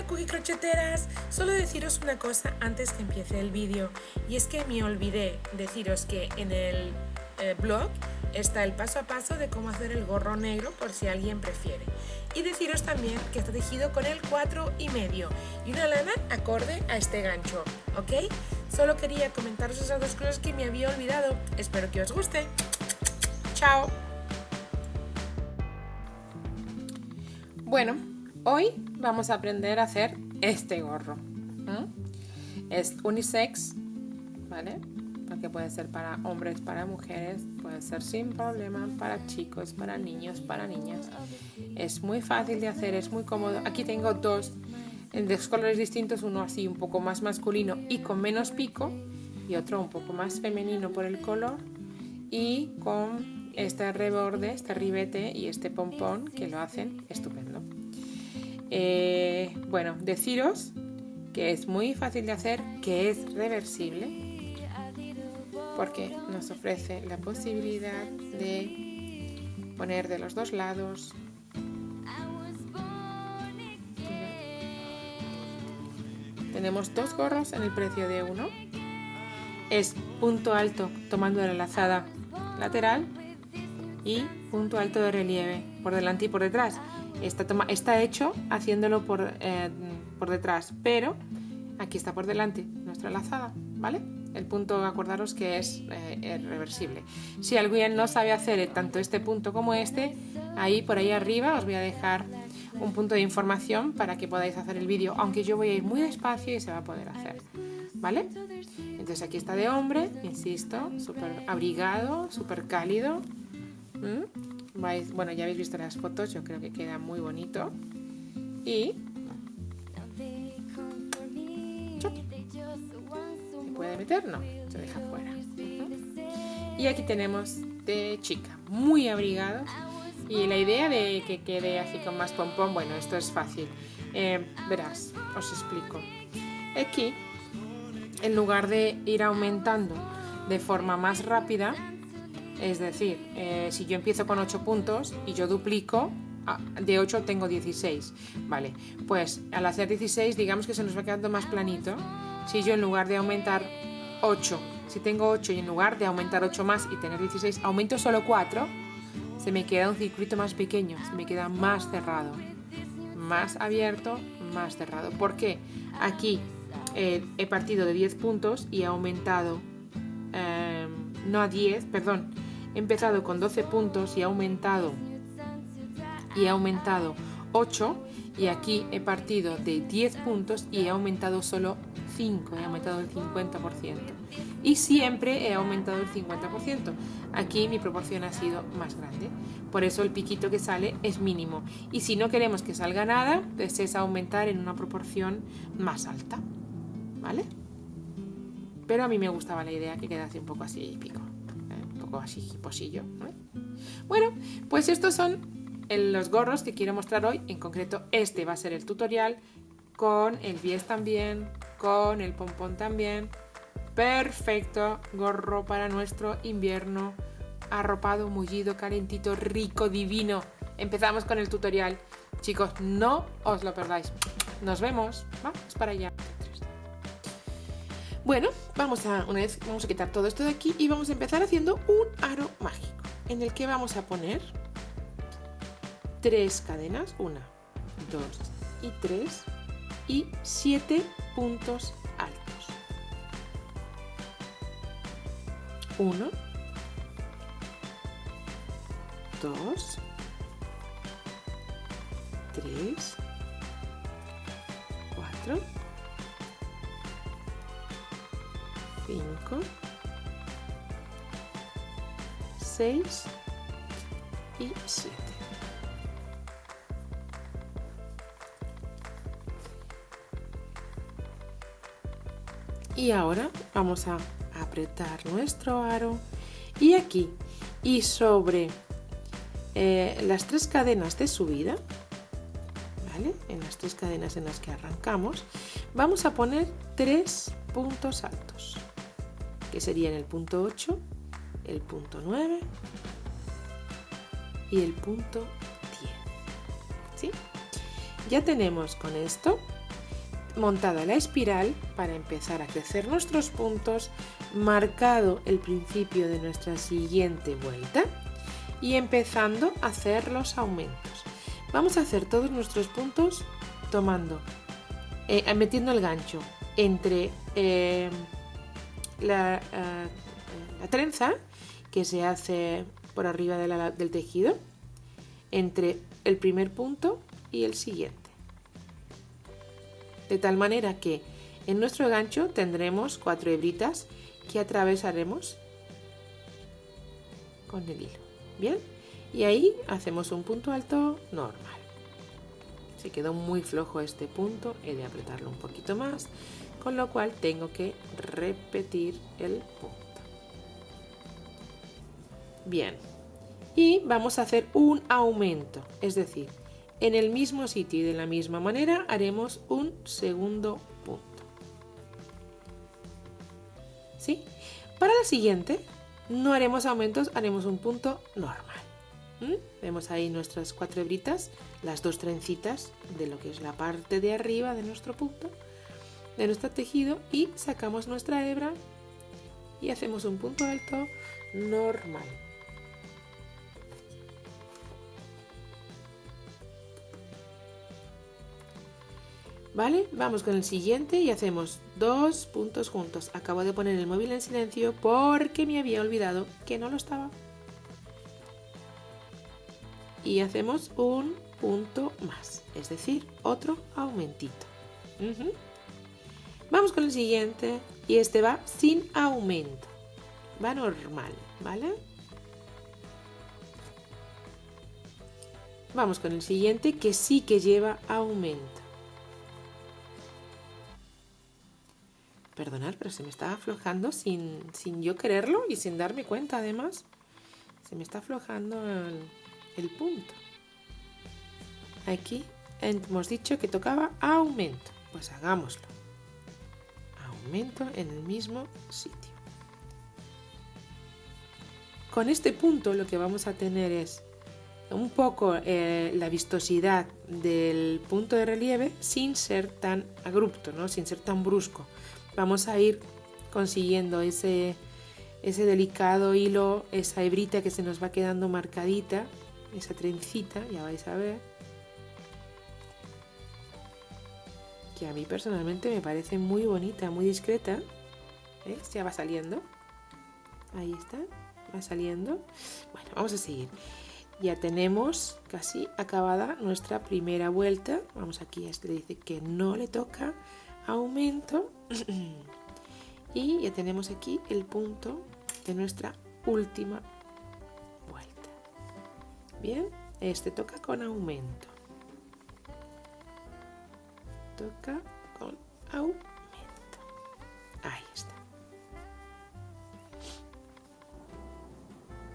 Hola Cookie Crocheteras, solo deciros una cosa antes que empiece el vídeo, y es que me olvidé deciros que en el blog está el paso a paso de cómo hacer el gorro negro por si alguien prefiere, y deciros también que está tejido con el 4,5 y una lana acorde a este gancho, ¿ok? Solo quería comentaros esas dos cosas que me había olvidado, espero que os guste. ¡Chao! Bueno, hoy vamos a aprender a hacer este gorro. Es unisex, ¿vale? Porque puede ser para hombres, para mujeres, puede ser sin problema para chicos, para niños, para niñas. Es muy fácil de hacer, es muy cómodo. Aquí tengo dos en dos colores distintos, uno así un poco más masculino y con menos pico, y otro un poco más femenino por el color y con este reborde, este ribete y este pompón que lo hacen estupendo. Bueno, deciros que es muy fácil de hacer, que es reversible, porque nos ofrece la posibilidad de poner de los dos lados. Tenemos dos gorros en el precio de uno. Es punto alto tomando la lazada lateral y punto alto de relieve por delante y por detrás. Está hecho haciéndolo por detrás, pero aquí está por delante nuestra lazada, ¿vale? El punto, acordaros que es reversible. Si alguien no sabe hacer tanto este punto como este, por ahí arriba os voy a dejar un punto de información para que podáis hacer el vídeo, aunque yo voy a ir muy despacio y se va a poder hacer, ¿vale? Entonces aquí está de hombre, insisto, súper abrigado, súper cálido. Bueno, ya habéis visto las fotos, yo creo que queda muy bonito. Y ¿se puede meter? No, se deja fuera. Y aquí tenemos de chica, muy abrigado. Y la idea de que quede así con más pompón, bueno, esto es fácil. Verás, os explico. Aquí, en lugar de ir aumentando de forma más rápida, es decir, si yo empiezo con 8 puntos y yo duplico, de 8 tengo 16, vale, pues al hacer 16 digamos que se nos va quedando más planito. Si yo en lugar de aumentar 8, si tengo 8 y en lugar de aumentar 8 más y tener 16, aumento solo 4, se me queda un circuito más pequeño, se me queda más cerrado, más abierto, más cerrado. ¿Por qué? Aquí he partido de 10 puntos y he aumentado, no a 10, perdón, he empezado con 12 puntos y he aumentado 8, y aquí he partido de 10 puntos y he aumentado solo 5, he aumentado el 50%. Y siempre he aumentado el 50%. Aquí mi proporción ha sido más grande. Por eso el piquito que sale es mínimo. Y si no queremos que salga nada, pues es aumentar en una proporción más alta, ¿vale? Pero a mí me gustaba la idea que quedase un poco así pico, un poco así posillo, ¿no? Bueno, pues estos son los gorros que quiero mostrar hoy. En concreto este va a ser el tutorial, con el bies también, con el pompón también. Perfecto gorro para nuestro invierno, arropado, mullido, calentito, rico, divino. Empezamos con el tutorial, chicos, no os lo perdáis. Nos vemos, vamos para allá. Bueno, vamos a quitar todo esto de aquí y vamos a empezar haciendo un aro mágico en el que vamos a poner 3 cadenas, 1, 2 y 3, y 7 puntos altos. 1, 2, 3, 4, 5, 6 y 7. Y ahora vamos a apretar nuestro aro y aquí y sobre las 3 cadenas de subida, ¿vale? En las 3 cadenas en las que arrancamos vamos a poner 3 puntos altos, que serían el punto 8, el punto 9 y el punto 10, ¿sí? Ya tenemos con esto montada la espiral para empezar a crecer nuestros puntos, marcado el principio de nuestra siguiente vuelta y empezando a hacer los aumentos. Vamos a hacer todos nuestros puntos metiendo el gancho entre la trenza que se hace por arriba del tejido, entre el primer punto y el siguiente. De tal manera que en nuestro gancho tendremos 4 hebritas que atravesaremos con el hilo. Bien, y ahí hacemos un punto alto normal. Se quedó muy flojo este punto, he de apretarlo un poquito más, con lo cual tengo que repetir el punto. Bien, y vamos a hacer un aumento, es decir, en el mismo sitio y de la misma manera haremos un segundo punto. ¿Sí? Para la siguiente no haremos aumentos, haremos un punto normal. Vemos ahí nuestras 4 hebritas, las 2 trencitas de lo que es la parte de arriba de nuestro punto, de nuestro tejido, y sacamos nuestra hebra y hacemos un punto alto normal. ¿Vale? Vamos con el siguiente y hacemos 2 puntos juntos. Acabo de poner el móvil en silencio porque me había olvidado que no lo estaba. Y hacemos un punto más, es decir, otro aumentito. Vamos con el siguiente y este va sin aumento. Va normal, ¿vale? Vamos con el siguiente que sí que lleva aumento. Perdonad, pero se me está aflojando sin yo quererlo y sin darme cuenta, además. Se me está aflojando el punto. Aquí hemos dicho que tocaba aumento. Pues hagámoslo. Aumento en el mismo sitio. Con este punto lo que vamos a tener es un poco la vistosidad del punto de relieve sin ser tan abrupto, ¿no? Sin ser tan brusco. Vamos a ir consiguiendo ese delicado hilo, esa hebrita que se nos va quedando marcadita, esa trencita, ya vais a ver, que a mí personalmente me parece muy bonita, muy discreta. ¿Ves? Ya va saliendo. Ahí está, va saliendo. Bueno, vamos a seguir. Ya tenemos casi acabada nuestra primera vuelta. Vamos aquí, este le dice que no le toca aumento. Y ya tenemos aquí el punto de nuestra última vuelta. Bien, este toca con aumento. Toca con aumento. Ahí está.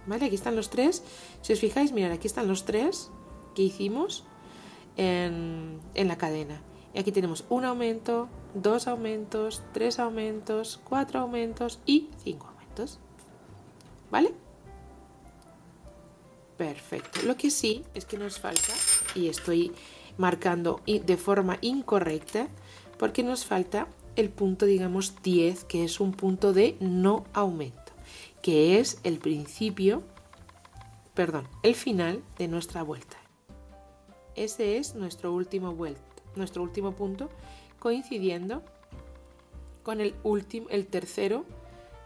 Vale, aquí están los 3. Si os fijáis, mirad, aquí están los 3 que hicimos en la cadena. Y aquí tenemos un aumento, 2 aumentos, 3 aumentos, 4 aumentos y 5 aumentos. ¿Vale? Perfecto. Lo que sí es que nos falta, y estoy marcando de forma incorrecta, porque nos falta el punto, digamos, 10, que es un punto de no aumento, que es el final de nuestra vuelta. Ese es nuestro último punto, coincidiendo con el tercero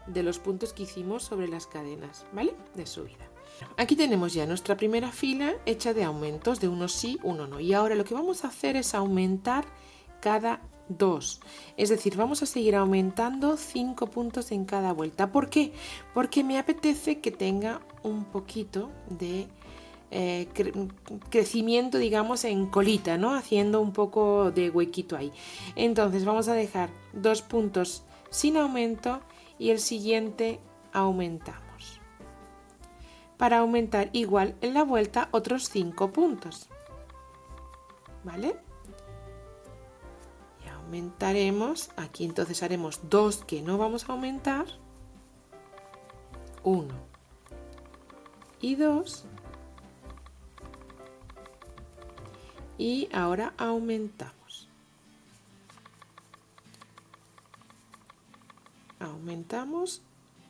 de los puntos que hicimos sobre las cadenas, ¿vale? De subida. Aquí tenemos ya nuestra primera fila hecha de aumentos, de uno sí, uno no. Y ahora lo que vamos a hacer es aumentar cada 2. Es decir, vamos a seguir aumentando 5 puntos en cada vuelta. ¿Por qué? Porque me apetece que tenga un poquito de crecimiento, digamos, en colita, ¿no? Haciendo un poco de huequito ahí. Entonces vamos a dejar 2 puntos sin aumento y el siguiente aumentamos. Para aumentar igual en la vuelta otros 5 puntos. ¿Vale? Y aumentaremos, aquí entonces haremos 2 que no vamos a aumentar. 1 y 2. Y ahora aumentamos. aumentamos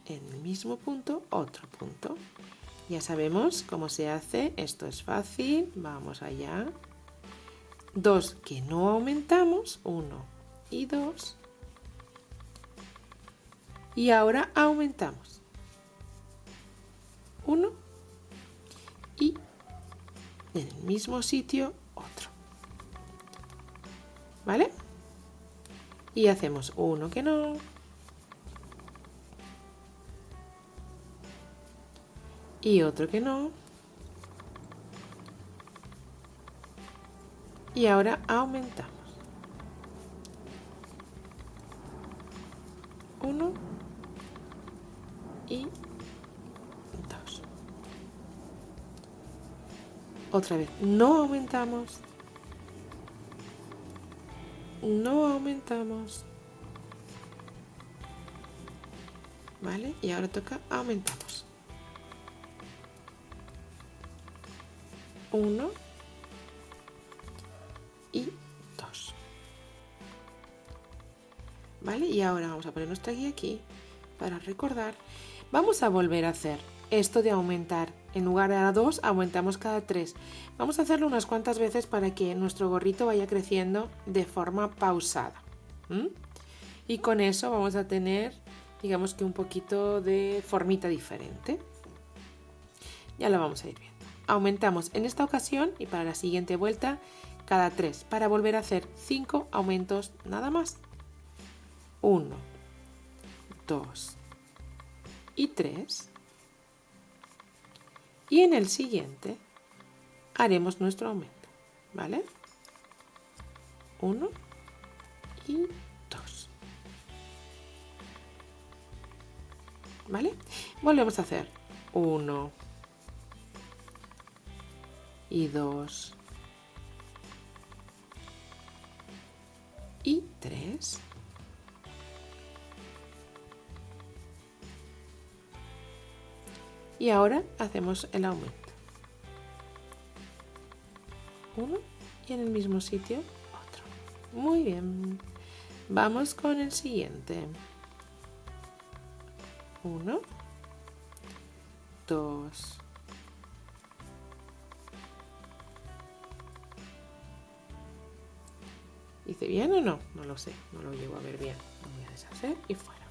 en el mismo punto otro punto. Ya sabemos cómo se hace, esto es fácil, vamos allá. 2 que no aumentamos, 1 y 2. Y ahora aumentamos. 1 y en el mismo sitio otro. ¿Vale? Y hacemos uno que no. Y otro que no. Y ahora aumentamos. 1 y 2. Otra vez, no aumentamos. No aumentamos. ¿Vale? Y ahora toca aumentamos. 1 y 2. ¿Vale? Y ahora vamos a poner nuestra guía aquí para recordar. Vamos a volver a hacer esto de aumentar. En lugar de a 2, aumentamos cada 3. Vamos a hacerlo unas cuantas veces para que nuestro gorrito vaya creciendo de forma pausada. Y con eso vamos a tener, digamos que un poquito de formita diferente. Ya lo vamos a ir viendo. Aumentamos en esta ocasión y para la siguiente vuelta cada 3 para volver a hacer 5 aumentos nada más. 1, 2 y 3. Y en el siguiente haremos nuestro aumento, ¿vale? 1 y 2. ¿Vale? Volvemos a hacer 1 y 2 y 3. Y ahora hacemos el aumento. 1 y en el mismo sitio otro. Muy bien. Vamos con el siguiente. 1, 2. ¿Hice bien o no? No lo sé, no lo llego a ver bien. Lo voy a deshacer y fuera.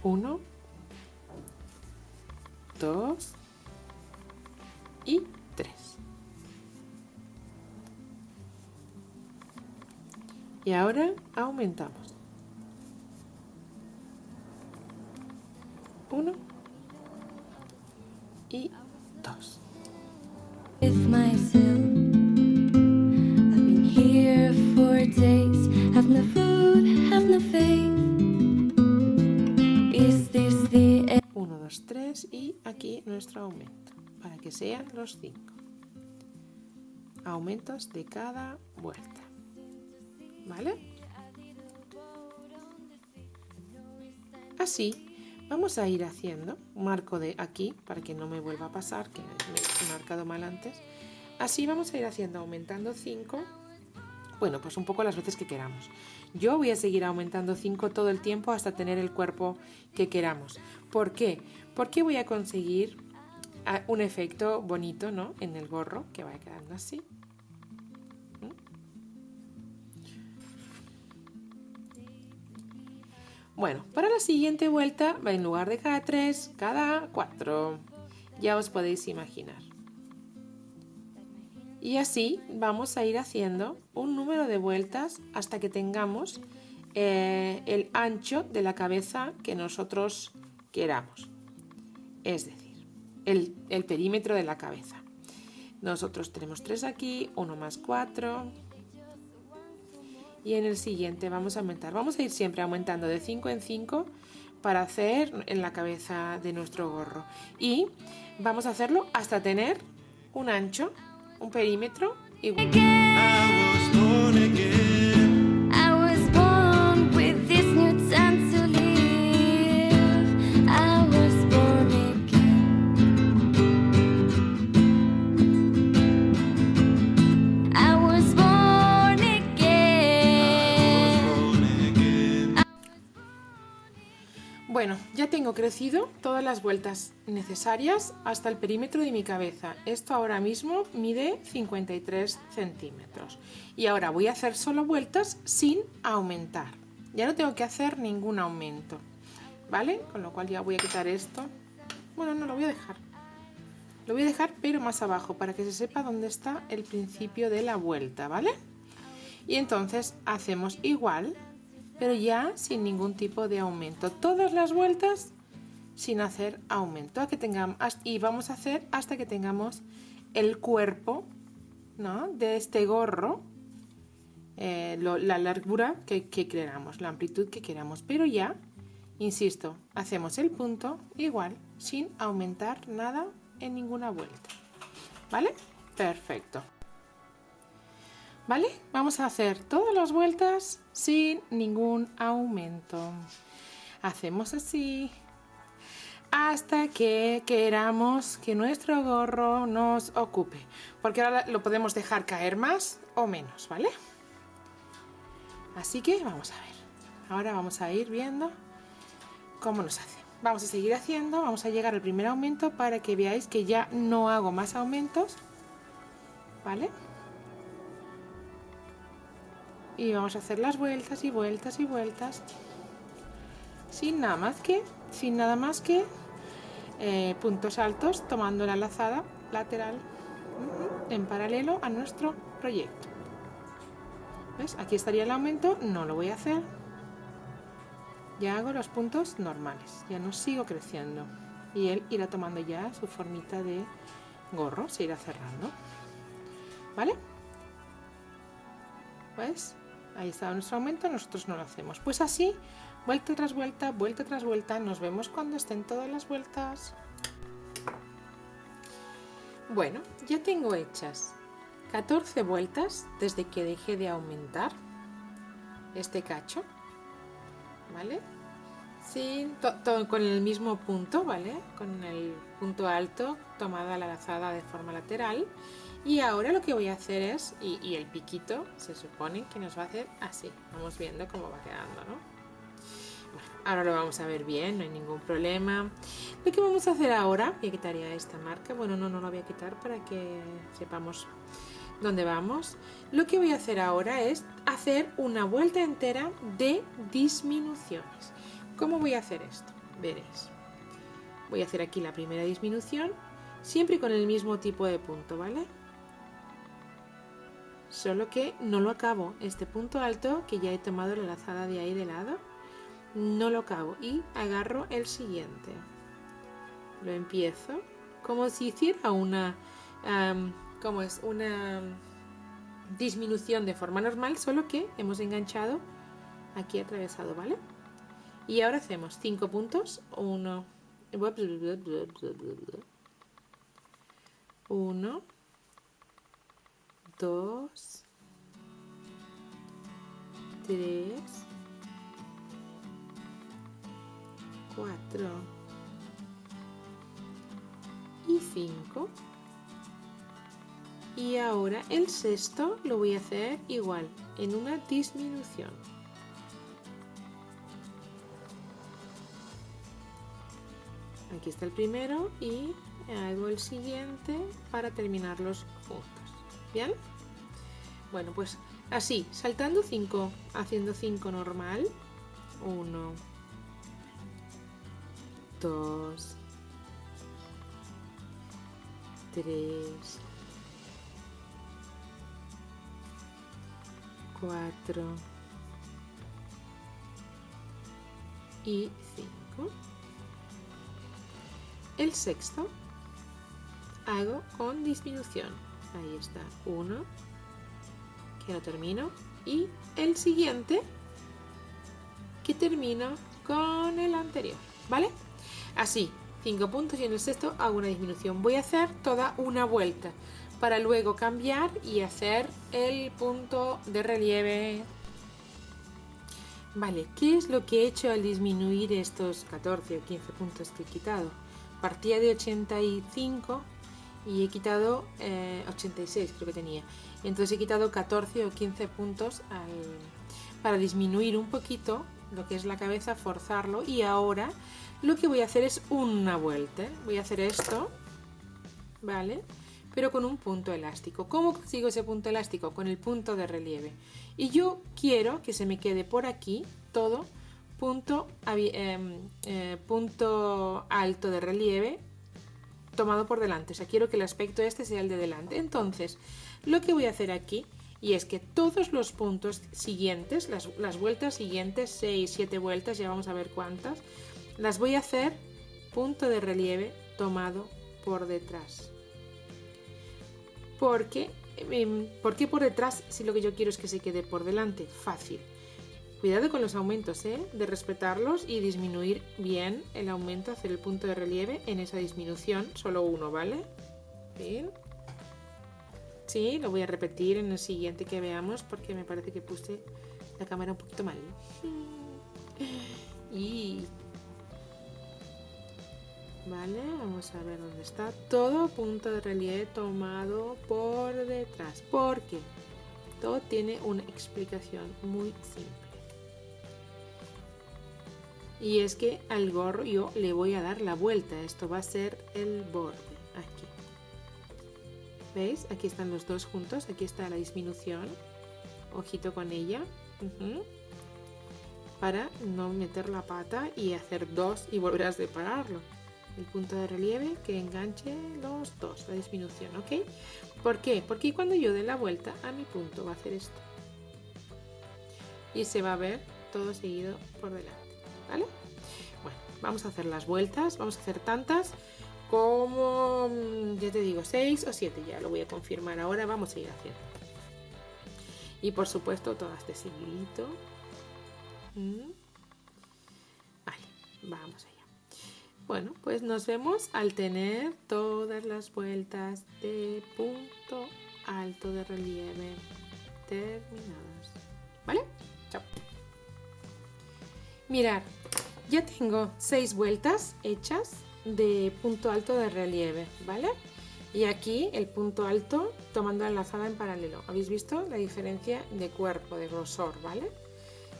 1, 2 y 3. Y ahora aumentamos. 1 y 2. Have no food, have no faith. Is this the end? 1, 2, 3 y aquí nuestro aumento para que sean los 5 aumentos de cada vuelta, ¿vale? Así vamos a ir haciendo un marco de aquí para que no me vuelva a pasar que me he marcado mal antes. Así vamos a ir haciendo aumentando 5. Bueno, pues un poco las veces que queramos. Yo voy a seguir aumentando 5 todo el tiempo hasta tener el cuerpo que queramos. ¿Por qué? Porque voy a conseguir un efecto bonito, ¿no? En el gorro, que vaya quedando así. Bueno, para la siguiente vuelta, en lugar de cada 3, cada 4. Ya os podéis imaginar. Y así vamos a ir haciendo un número de vueltas hasta que tengamos el ancho de la cabeza que nosotros queramos. Es decir, el perímetro de la cabeza. Nosotros tenemos 3 aquí, 1 más 4. Y en el siguiente vamos a aumentar. Vamos a ir siempre aumentando de 5 en 5 para hacer en la cabeza de nuestro gorro. Y vamos a hacerlo hasta tener un ancho, un perímetro igual. Bueno, ya tengo crecido todas las vueltas necesarias hasta el perímetro de mi cabeza. Esto ahora mismo mide 53 centímetros. Y ahora voy a hacer solo vueltas sin aumentar. Ya no tengo que hacer ningún aumento, ¿vale? Con lo cual ya voy a quitar esto. Bueno, no lo voy a dejar. Lo voy a dejar pero más abajo para que se sepa dónde está el principio de la vuelta, ¿vale? Y entonces hacemos igual, pero ya sin ningún tipo de aumento. Todas las vueltas sin hacer aumento. Y vamos a hacer hasta que tengamos el cuerpo, ¿no?, de este gorro, la largura que queramos, la amplitud que queramos. Pero ya, insisto, hacemos el punto igual, sin aumentar nada en ninguna vuelta. ¿Vale? Perfecto. ¿Vale? Vamos a hacer todas las vueltas sin ningún aumento. Hacemos así hasta que queramos que nuestro gorro nos ocupe, porque ahora lo podemos dejar caer más o menos, ¿vale? Así que vamos a ver. Ahora vamos a ir viendo cómo nos hace. Vamos a seguir haciendo, vamos a llegar al primer aumento para que veáis que ya no hago más aumentos, ¿vale? Y vamos a hacer las vueltas y vueltas y vueltas sin nada más que puntos altos, tomando la lazada lateral en paralelo a nuestro proyecto. ¿Ves? Aquí estaría el aumento, no lo voy a hacer. Ya hago los puntos normales, ya no sigo creciendo y él irá tomando ya su formita de gorro, se irá cerrando, ¿vale? Pues ahí está nuestro aumento, nosotros no lo hacemos. Pues así, vuelta tras vuelta, nos vemos cuando estén todas las vueltas. Bueno, ya tengo hechas 14 vueltas desde que dejé de aumentar este cacho, ¿vale? Con el mismo punto, ¿vale? Con el punto alto, tomada la lazada de forma lateral. Y ahora lo que voy a hacer es, y el piquito se supone que nos va a hacer así. Vamos viendo cómo va quedando, ¿no? Bueno, ahora lo vamos a ver bien, no hay ningún problema. Lo que vamos a hacer ahora, voy a quitar ya esta marca. Bueno, no la voy a quitar para que sepamos dónde vamos. Lo que voy a hacer ahora es hacer una vuelta entera de disminuciones. ¿Cómo voy a hacer esto? Veréis. Voy a hacer aquí la primera disminución, siempre con el mismo tipo de punto, ¿vale? Solo que no lo acabo. Este punto alto, que ya he tomado la lazada de ahí de lado, no lo acabo y agarro el siguiente. Lo empiezo como si hiciera una disminución de forma normal, solo que hemos enganchado aquí atravesado, ¿vale? Y ahora hacemos 5 puntos, 1, 2, 3, 4 y 5. Y ahora el sexto lo voy a hacer igual, en una disminución. Aquí está el primero y hago el siguiente para terminarlos juntos. ¿Bien? Bueno, pues así, saltando 5, haciendo 5 normal. 1, 2, 3, 4 y 5. El sexto hago con disminución. Ahí está, 1, que lo termino, y el siguiente que termino con el anterior, ¿vale? Así, 5 puntos y en el sexto hago una disminución. Voy a hacer toda una vuelta para luego cambiar y hacer el punto de relieve. Vale, ¿qué es lo que he hecho al disminuir estos 14 o 15 puntos que he quitado? Partía de 85 y he quitado 86, creo que tenía. Entonces he quitado 14 o 15 puntos para disminuir un poquito lo que es la cabeza, forzarlo, y ahora lo que voy a hacer es una vuelta. Voy a hacer esto, ¿vale? Pero con un punto elástico. ¿Cómo consigo ese punto elástico? Con el punto de relieve. Y yo quiero que se me quede por aquí todo punto alto de relieve tomado por delante. O sea, quiero que el aspecto este sea el de delante. Entonces, lo que voy a hacer aquí, y es que todos los puntos siguientes, las vueltas siguientes, 6, 7 vueltas, ya vamos a ver cuántas, las voy a hacer punto de relieve tomado por detrás. ¿Por qué por detrás si lo que yo quiero es que se quede por delante? Fácil. Cuidado con los aumentos, de respetarlos y disminuir bien el aumento, hacer el punto de relieve en esa disminución, solo uno, ¿vale? Bien. Sí, lo voy a repetir en el siguiente que veamos porque me parece que puse la cámara un poquito mal. Y... Vale, vamos a ver dónde está. Todo punto de relieve tomado por detrás. ¿Por qué? Todo tiene una explicación muy simple. Y es que al gorro yo le voy a dar la vuelta. Esto va a ser el borde. Aquí. ¿Veis? Aquí están los dos juntos. Aquí está la disminución. Ojito con ella. Para no meter la pata y hacer dos y volver a separarlo. El punto de relieve que enganche los dos. La disminución, ¿ok? ¿Por qué? Porque cuando yo dé la vuelta a mi punto va a hacer esto. Y se va a ver todo seguido por delante. ¿Vale? Bueno, vamos a hacer las vueltas, vamos a hacer tantas como, ya te digo, 6 o 7, ya lo voy a confirmar ahora, vamos a ir haciendo. Y por supuesto todas de seguidito. Vale, vamos allá. Bueno, pues nos vemos al tener todas las vueltas de punto alto de relieve terminadas. ¿Vale? Chao. Mirad, ya tengo 6 vueltas hechas de punto alto de relieve, ¿vale? Y aquí el punto alto tomando la lazada en paralelo. ¿Habéis visto la diferencia de cuerpo, de grosor, ¿vale?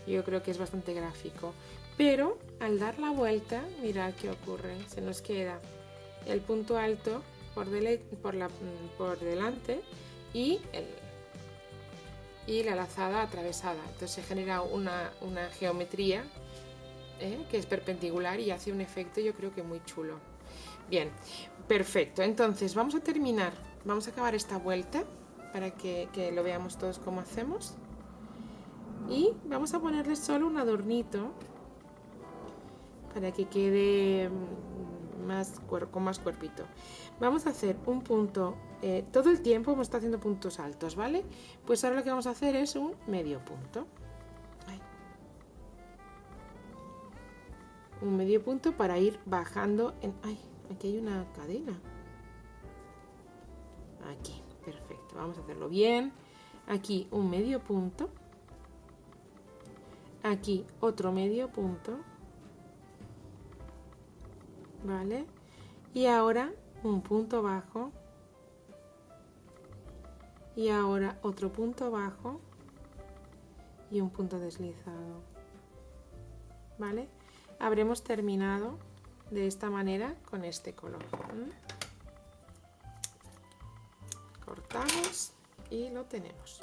Yo creo que es bastante gráfico. Pero al dar la vuelta, mirad qué ocurre. Se nos queda el punto alto por delante y la lazada atravesada. Entonces se genera una geometría que es perpendicular y hace un efecto, yo creo que muy chulo. Bien, perfecto. Entonces vamos a terminar, vamos a acabar esta vuelta para que lo veamos todos cómo hacemos. Y vamos a ponerle solo un adornito para que quede con más cuerpito. Vamos a hacer un punto, todo el tiempo hemos estado haciendo puntos altos, ¿vale? Pues ahora lo que vamos a hacer es un medio punto. Un medio punto para ir bajando en... ¡Ay! Aquí hay una cadena. Aquí, perfecto. Vamos a hacerlo bien. Aquí un medio punto. Aquí otro medio punto. ¿Vale? Y ahora un punto bajo. Y ahora otro punto bajo. Y un punto deslizado. ¿Vale? Habremos terminado de esta manera con este color. Cortamos y lo tenemos.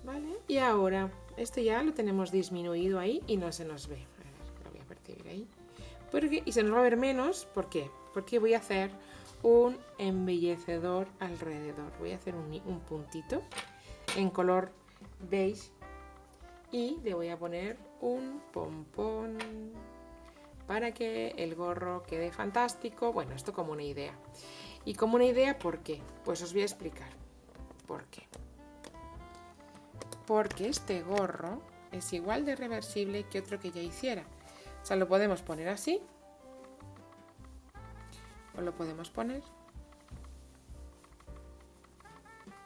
¿Vale? Y ahora, esto ya lo tenemos disminuido ahí y no se nos ve. A ver, lo voy a percibir ahí. Y se nos va a ver menos, ¿por qué? Porque voy a hacer un embellecedor alrededor. Voy a hacer un puntito en color beige y le voy a poner un pompón para que el gorro quede fantástico. Bueno, esto como una idea. Y como una idea, ¿por qué? Pues os voy a explicar por qué. Porque este gorro es igual de reversible que otro que ya hiciera. O sea, lo podemos poner así o lo podemos poner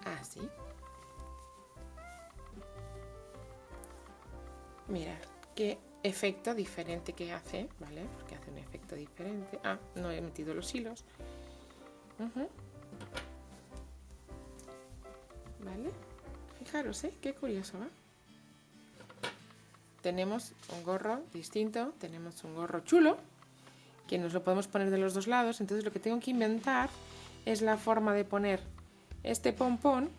así. Mirad qué efecto diferente que hace, ¿vale? Porque hace un efecto diferente. Ah, no he metido los hilos. ¿Vale? Fijaros, qué curioso, ¿eh? tenemos un gorro distinto, tenemos un gorro chulo, que nos lo podemos poner de los dos lados. Entonces lo que tengo que inventar es la forma de poner este pompón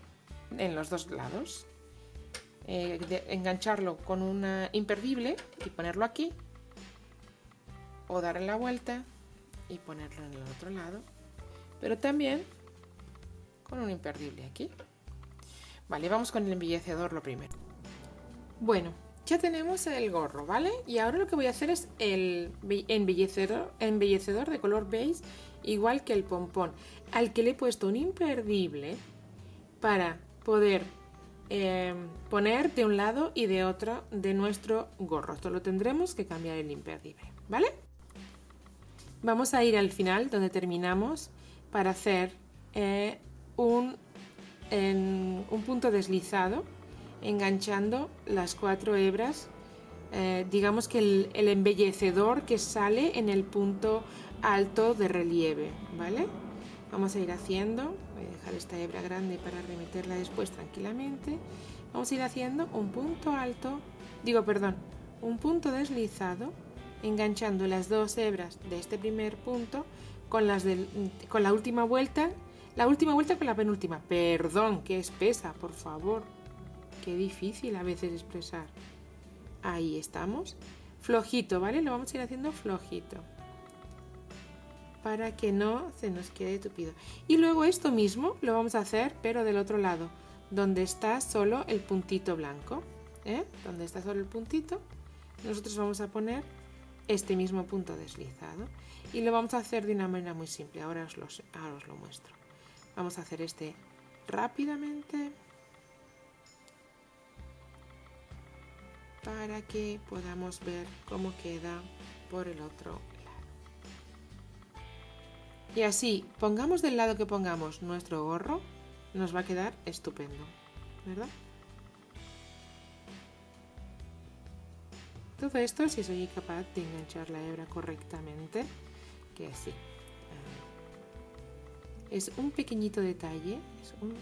en los dos lados. Engancharlo con una imperdible y ponerlo aquí, o darle la vuelta y ponerlo en el otro lado, pero también con un imperdible aquí. Vale, vamos con el embellecedor lo primero. Bueno, ya tenemos el gorro, ¿vale? Y ahora lo que voy a hacer es el embellecedor de color beige, igual que el pompón, al que le he puesto un imperdible para poder poner de un lado y de otro de nuestro gorro. Solo tendremos que cambiar el imperdible, ¿vale? Vamos a ir al final donde terminamos para hacer un punto deslizado, enganchando las 4 hebras. Digamos que el embellecedor que sale en el punto alto de relieve, ¿vale? Vamos a ir haciendo, voy a dejar esta hebra grande para remeterla después tranquilamente. Vamos a ir haciendo un punto alto, un punto deslizado, enganchando las 2 hebras de este primer punto con la última vuelta, con la penúltima. Perdón, que espesa, por favor. Qué difícil a veces expresar. Ahí estamos. Flojito, ¿vale? Lo vamos a ir haciendo flojito, para que no se nos quede tupido. Y luego esto mismo lo vamos a hacer, pero del otro lado, donde está solo el puntito blanco. Donde está solo el puntito, nosotros vamos a poner este mismo punto deslizado. Y lo vamos a hacer de una manera muy simple. Ahora os lo muestro. Vamos a hacer este rápidamente, para que podamos ver cómo queda por el otro lado. Y así, pongamos del lado que pongamos nuestro gorro, nos va a quedar estupendo, ¿verdad? Todo esto si soy capaz de enganchar la hebra correctamente, que así. Es un pequeñito detalle, es un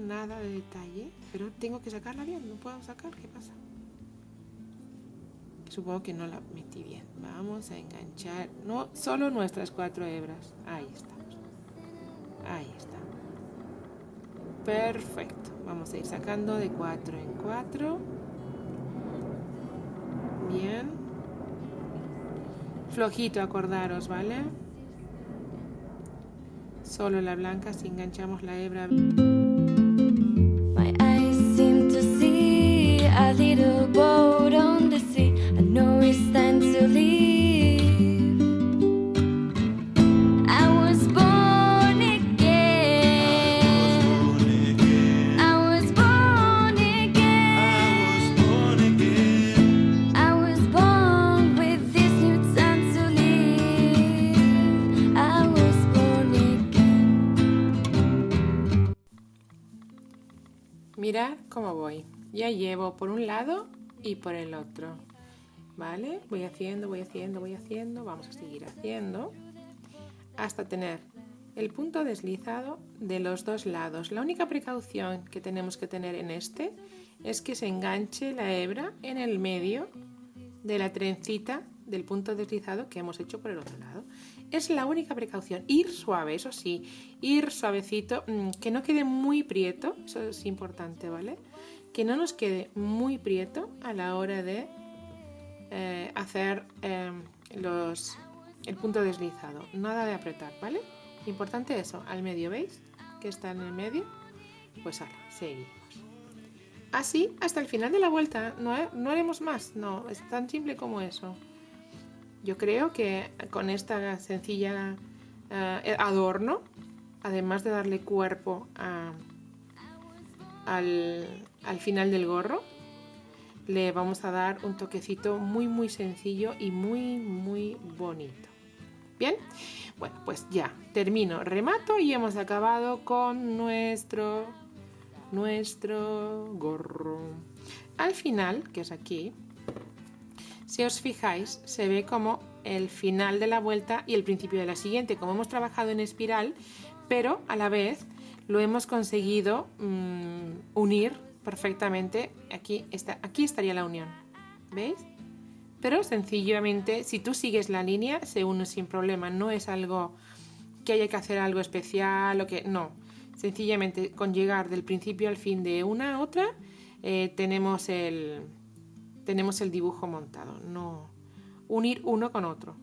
nada de detalle, pero tengo que sacarla bien, no puedo sacar, ¿qué pasa? Supongo que no la metí bien. Vamos a enganchar, no solo nuestras 4 hebras. Ahí estamos. Ahí está. Perfecto. Vamos a ir sacando de 4 en 4. Bien. Flojito, acordaros, ¿vale? Solo la blanca, si enganchamos la hebra. My eyes seem to see a little boat on the sea. I know it's time to leave. I was born again. I was born again. I was born with this new time to live. I was born again. Mirad cómo voy. Ya llevo por un lado y por el otro. ¿Vale? Voy haciendo, vamos a seguir haciendo hasta tener el punto deslizado de los dos lados. La única precaución que tenemos que tener en este es que se enganche la hebra en el medio de la trencita del punto deslizado que hemos hecho por el otro lado. Es la única precaución. Ir suave, eso sí, ir suavecito, que no quede muy prieto, eso es importante, ¿vale? Que no nos quede muy prieto a la hora de hacer el punto deslizado, nada de apretar, ¿vale? Importante eso, al medio, ¿veis? Que está en el medio, pues ahora, seguimos. Así hasta el final de la vuelta, no haremos más, no, es tan simple como eso. Yo creo que con esta sencilla adorno, además de darle cuerpo al final del gorro, le vamos a dar un toquecito muy sencillo y muy bonito. Bien, bueno, pues ya termino, remato y hemos acabado con nuestro gorro. Al final, que es aquí, si os fijáis, se ve como el final de la vuelta y el principio de la siguiente, como hemos trabajado en espiral, pero a la vez lo hemos conseguido unir perfectamente. Aquí estaría la unión, ¿Veis? Pero sencillamente, si tú sigues la línea, se une sin problema. No es algo que haya que hacer algo especial o que... No. Sencillamente, con llegar del principio al fin de una a otra, tenemos el dibujo montado. No unir uno con otro.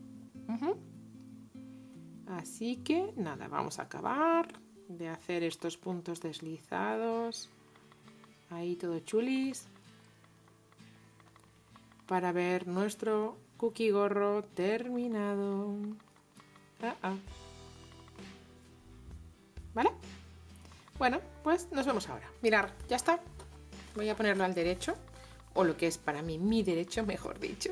Así que, nada, vamos a acabar de hacer estos puntos deslizados. Ahí todo chulis. Para ver nuestro cookie gorro terminado. ¿Vale? Bueno, pues nos vemos ahora. Mirad, ya está. Voy a ponerlo al derecho. O lo que es para mí mi derecho, mejor dicho.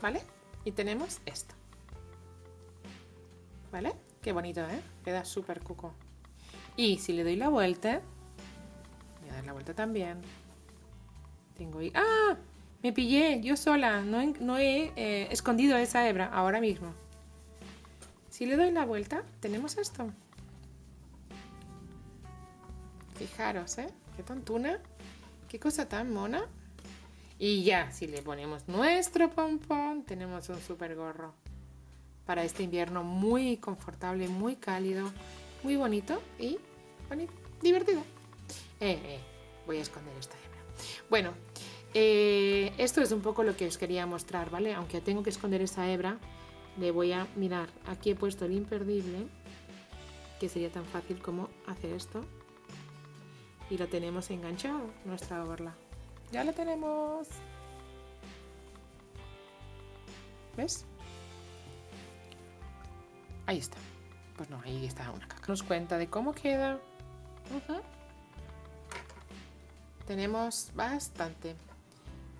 ¿Vale? Y tenemos esto. ¿Vale? Qué bonito, ¿eh? Queda súper cuco. Y si le doy la vuelta... Voy a dar la vuelta también. Tengo ahí... ¡Ah! Me pillé yo sola. No he escondido esa hebra ahora mismo. Si le doy la vuelta, tenemos esto. Fijaros, ¿eh? Qué tontuna. Qué cosa tan mona. Y ya, si le ponemos nuestro pompón, tenemos un super gorro. Para este invierno muy confortable, muy cálido, muy bonito y divertido. Voy a esconder esta hebra. Bueno, esto es un poco lo que os quería mostrar, ¿vale? Aunque tengo que esconder esa hebra, le voy a mirar. Aquí he puesto el imperdible, que sería tan fácil como hacer esto. Y lo tenemos enganchado, nuestra orla. Ya lo tenemos. ¿Ves? Ahí está. Pues no, ahí está una caca. Nos cuenta de cómo queda. Tenemos bastante.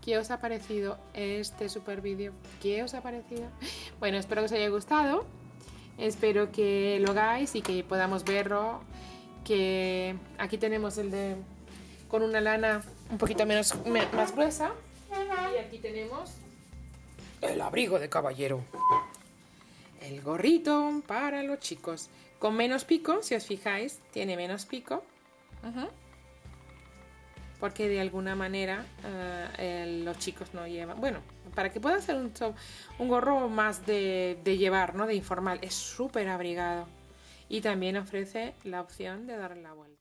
¿Qué os ha parecido este super vídeo? ¿Qué os ha parecido? Bueno, espero que os haya gustado. Espero que lo hagáis y que podamos verlo. Que aquí tenemos el de con una lana un poquito más gruesa. Y aquí tenemos el abrigo de caballero. El gorrito para los chicos. Con menos pico, si os fijáis, tiene menos pico. Porque de alguna manera los chicos no llevan... Bueno, para que pueda ser un gorro más de llevar, ¿no? De informal. Es súper abrigado. Y también ofrece la opción de darle la vuelta.